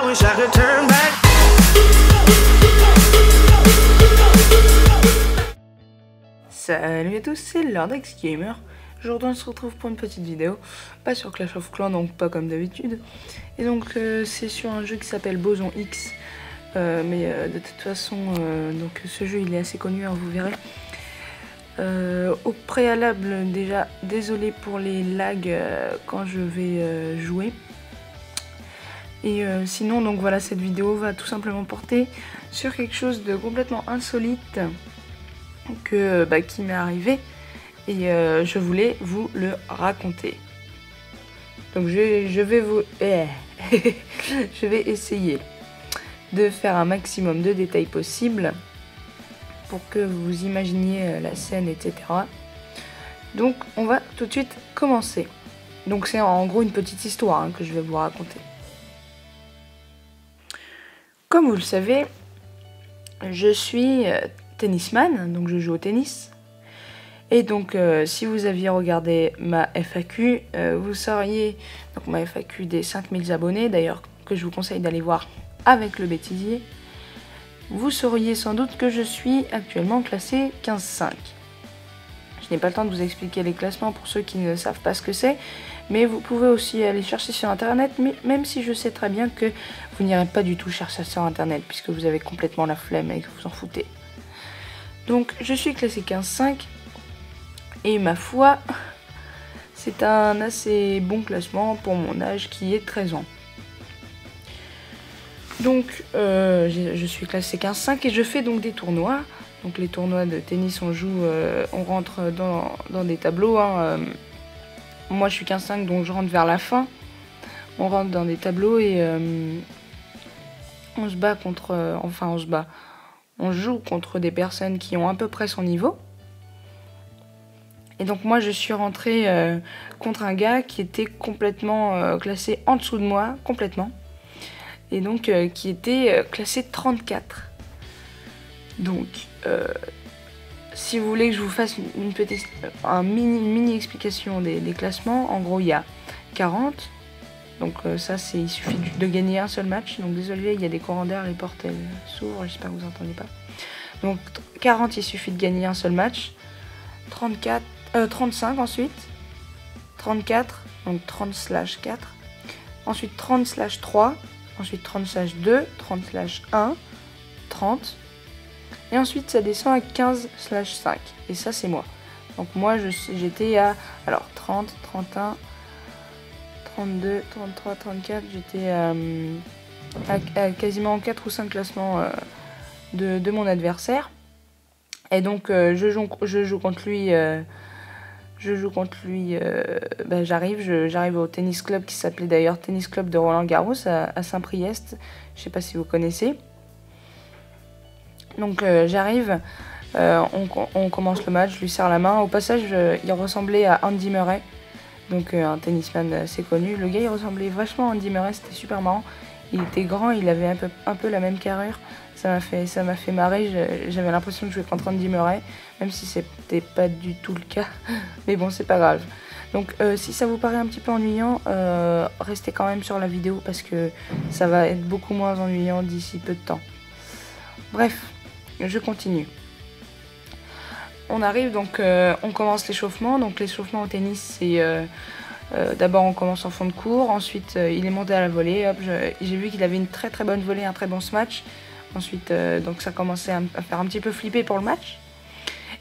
I wish I could turn back. Salut à tous, c'est Lordex Gamer. Aujourd'hui on se retrouve pour une petite vidéo, pas sur Clash of Clans, donc pas comme d'habitude. Et donc c'est sur un jeu qui s'appelle Boson X. De toute façon, donc ce jeu il est assez connu, hein, vous verrez. Au préalable déjà, désolé pour les lags quand je vais jouer. Et sinon donc voilà, cette vidéo va tout simplement porter sur quelque chose de complètement insolite qui m'est arrivé. Et je voulais vous le raconter. Donc je vais vous... je vais essayer de faire un maximum de détails possible pour que vous imaginiez la scène, etc. Donc on va tout de suite commencer. Donc c'est en gros une petite histoire que je vais vous raconter. Comme vous le savez, je suis tennisman, donc je joue au tennis. Et donc si vous aviez regardé ma FAQ, vous sauriez, donc ma FAQ des 5000 abonnés, d'ailleurs que je vous conseille d'aller voir avec le bêtisier, vous sauriez sans doute que je suis actuellement classé 15-5. Je n'ai pas le temps de vous expliquer les classements pour ceux qui ne savent pas ce que c'est, mais vous pouvez aussi aller chercher sur internet, mais même si je sais très bien que vous n'irez pas du tout chercher sur internet, puisque vous avez complètement la flemme et que vous en foutez. Donc je suis classé 15-5. Et ma foi, c'est un assez bon classement pour mon âge qui est 13 ans. Donc je suis classé 15-5 et je fais donc des tournois. Donc les tournois de tennis, on rentre dans des tableaux. Moi je suis 15-5 donc je rentre vers la fin. On rentre dans des tableaux et on se bat contre... on joue contre des personnes qui ont à peu près son niveau. Et donc moi je suis rentrée contre un gars qui était complètement classé en dessous de moi, complètement. Et donc qui était classé 34. Donc si vous voulez que je vous fasse une mini explication des classements, en gros il y a 40. Donc ça c'est, il suffit de gagner un seul match. Donc désolé, il y a des courants d'air, les portes elles s'ouvrent, j'espère que vous n'entendez pas. Donc 40, il suffit de gagner un seul match. 35 ensuite, 34, donc 30/4, ensuite 30/3, ensuite 30/2, 30/1, 30, et ensuite ça descend à 15/5, et ça c'est moi. Donc moi j'étais à, alors 30, 31, 32, 33, 34, j'étais à quasiment 4 ou 5 classements de mon adversaire. Et donc je joue contre lui, j'arrive au tennis club qui s'appelait d'ailleurs Tennis Club de Roland Garros à Saint-Priest, je sais pas si vous connaissez. Donc j'arrive, on commence le match, je lui serre la main. Au passage il ressemblait à Andy Murray, donc un tennisman assez connu. Le gars il ressemblait vachement à Andy Murray, c'était super marrant. Il était grand, il avait un peu la même carrure. Ça m'a fait marrer, j'avais l'impression de jouer contre Andy Murray, même si c'était pas du tout le cas, mais bon c'est pas grave. Donc si ça vous paraît un petit peu ennuyant, restez quand même sur la vidéo parce que ça va être beaucoup moins ennuyant d'ici peu de temps. Bref, je continue. On arrive donc, on commence l'échauffement. Donc l'échauffement au tennis c'est... d'abord on commence en fond de cours, ensuite il est monté à la volée, hop, j'ai vu qu'il avait une très très bonne volée, un très bon smash. Ensuite donc ça commençait à faire un petit peu flipper pour le match.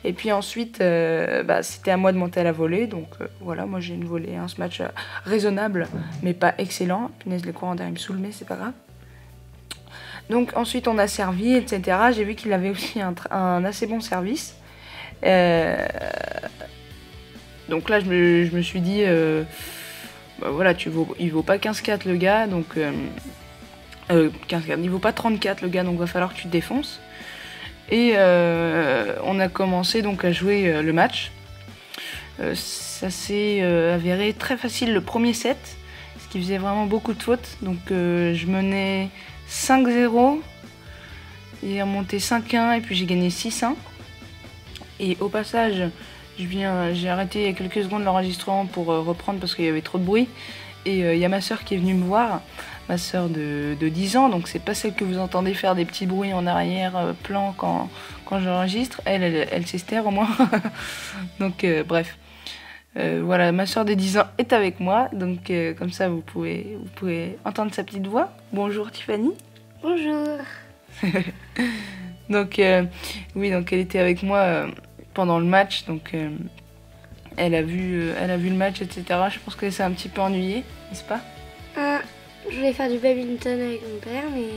Et puis ensuite c'était à moi de monter à la volée, donc voilà, moi j'ai une volée, un smash raisonnable mais pas excellent. Punaise, les courants d'air ils me saoulent, mais c'est pas grave. Donc ensuite on a servi, etc. J'ai vu qu'il avait aussi un assez bon service. Donc là, je me suis dit, voilà, il vaut pas 15-4 le gars, donc 15-4, il vaut pas 34 le gars, donc va falloir que tu te défonces. Et on a commencé donc à jouer le match. Ça s'est avéré très facile le premier set, ce qui faisait vraiment beaucoup de fautes. Donc je menais 5-0, il est remonté 5-1 et puis j'ai gagné 6-1. Et au passage, j'ai arrêté il y a quelques secondes l'enregistrement pour reprendre parce qu'il y avait trop de bruit. Et il y a ma soeur qui est venue me voir, ma soeur de 10 ans, donc c'est pas celle que vous entendez faire des petits bruits en arrière-plan quand j'enregistre. Elle s'estère au moins. Donc bref. Voilà, ma soeur de 10 ans est avec moi, donc comme ça vous pouvez entendre sa petite voix. Bonjour Tiffany. Bonjour. Donc oui, donc elle était avec moi pendant le match, donc elle a vu le match, etc. Je pense qu'elle s'est un petit peu ennuyée, n'est-ce pas? Je voulais faire du badminton avec mon père, mais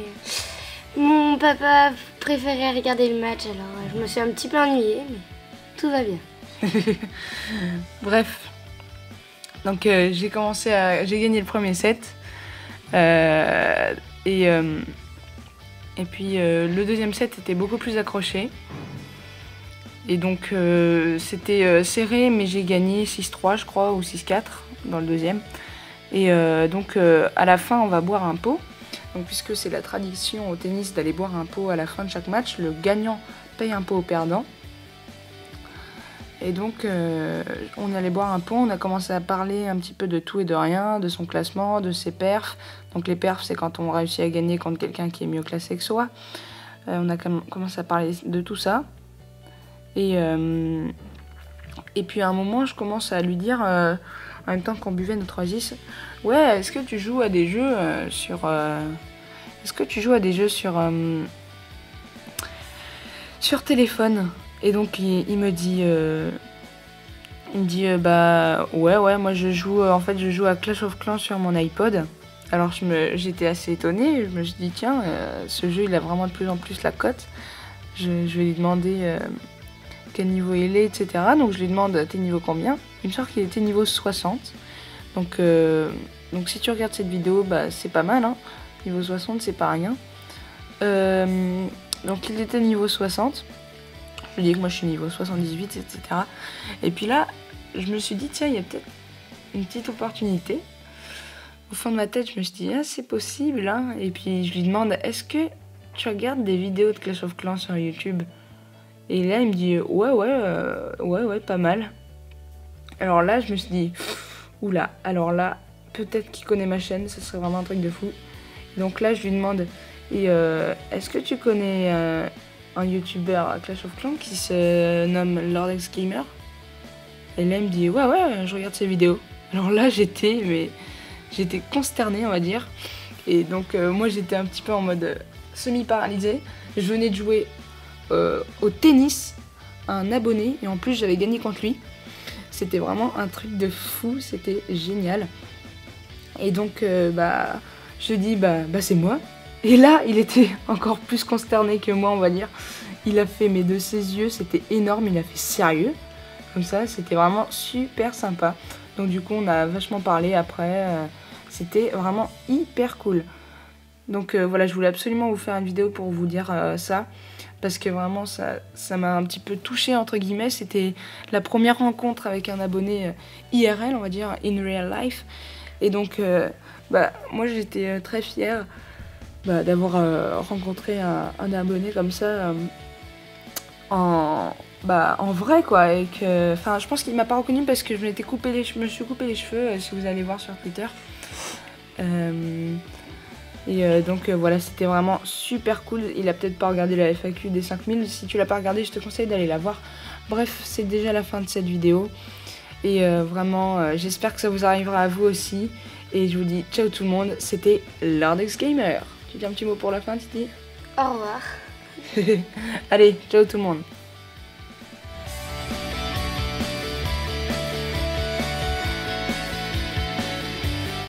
mon papa préférait regarder le match, alors je me suis un petit peu ennuyée, mais tout va bien. Bref, donc j'ai gagné le premier set, et puis le deuxième set était beaucoup plus accroché. Et donc c'était serré, mais j'ai gagné 6-3 je crois, ou 6-4 dans le deuxième. Et donc à la fin on va boire un pot. Donc puisque c'est la tradition au tennis d'aller boire un pot à la fin de chaque match, le gagnant paye un pot au perdant. Et donc on allait boire un pot, on a commencé à parler un petit peu de tout et de rien, de son classement, de ses perfs. Donc les perfs c'est quand on réussit à gagner contre quelqu'un qui est mieux classé que soi. On a commencé à parler de tout ça. Et puis à un moment, je commence à lui dire, en même temps qu'on buvait notre oasis, ouais, est-ce que tu joues à des jeux sur téléphone? Et donc il me dit, bah ouais, moi je joue à Clash of Clans sur mon iPod. Alors j'étais assez étonnée, je me suis dit tiens, ce jeu il a vraiment de plus en plus la cote. Je vais lui demander quel niveau il est, etc. Donc je lui demande t'es niveau combien? Il me sort qu'il était niveau 60. Donc si tu regardes cette vidéo, bah c'est pas mal, hein. Niveau 60 c'est pas rien. Donc il était niveau 60. Je lui dis que moi je suis niveau 78, etc. Et puis là, je me suis dit tiens, il y a peut-être une petite opportunité. Au fond de ma tête, je me suis dit ah c'est possible, hein. Et puis je lui demande est-ce que tu regardes des vidéos de Clash of Clans sur YouTube? Et là, il me dit ouais, pas mal. Alors là, je me suis dit oula, alors là, peut-être qu'il connaît ma chaîne, ça serait vraiment un truc de fou. Donc là, je lui demande et est-ce que tu connais un YouTuber à Clash of Clans qui se nomme Lordex Gamer? Et là, il me dit ouais, je regarde ses vidéos. Alors là, j'étais consternée, on va dire. Et donc moi, j'étais un petit peu en mode semi-paralysée. Je venais de jouer au tennis à un abonné et en plus j'avais gagné contre lui. C'était vraiment un truc de fou, c'était génial. Et donc je dis bah c'est moi. Et là il était encore plus consterné que moi, on va dire. Il a fait de ses yeux, c'était énorme, il a fait sérieux. Comme ça, c'était vraiment super sympa. Donc du coup on a vachement parlé après, c'était vraiment hyper cool. Donc voilà, je voulais absolument vous faire une vidéo pour vous dire ça. Parce que vraiment, ça m'a un petit peu touchée, entre guillemets. C'était la première rencontre avec un abonné IRL, on va dire, in real life. Et donc, moi, j'étais très fière d'avoir rencontré un abonné comme ça en vrai, quoi. Et que, je pense qu'il m'a pas reconnu parce que je me suis coupé les cheveux, si vous allez voir sur Twitter. Donc voilà, c'était vraiment super cool. Il a peut-être pas regardé la FAQ des 5000. Si tu l'as pas regardé, je te conseille d'aller la voir. Bref, c'est déjà la fin de cette vidéo. Et vraiment, j'espère que ça vous arrivera à vous aussi. Et je vous dis ciao tout le monde. C'était Lordex Gamer. Tu dis un petit mot pour la fin, Titi? Au revoir. Allez, ciao tout le monde.